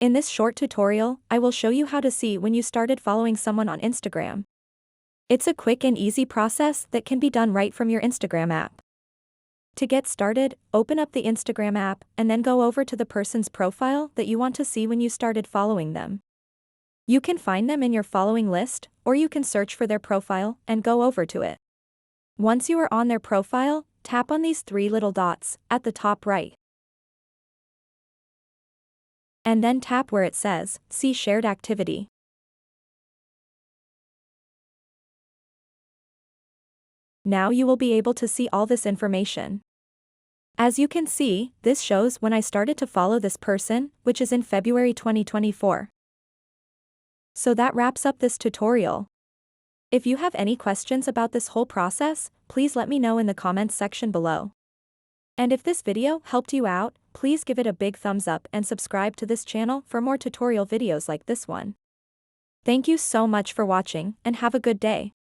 In this short tutorial, I will show you how to see when you started following someone on Instagram. It's a quick and easy process that can be done right from your Instagram app. To get started, open up the Instagram app and then go over to the person's profile that you want to see when you started following them. You can find them in your following list, or you can search for their profile and go over to it. Once you are on their profile, tap on these three little dots at the top right. And then tap where it says, See Shared Activity. Now you will be able to see all this information. As you can see, this shows when I started to follow this person, which is in February 2024. So that wraps up this tutorial. If you have any questions about this whole process, please let me know in the comments section below. And if this video helped you out, please give it a big thumbs up and subscribe to this channel for more tutorial videos like this one. Thank you so much for watching and have a good day.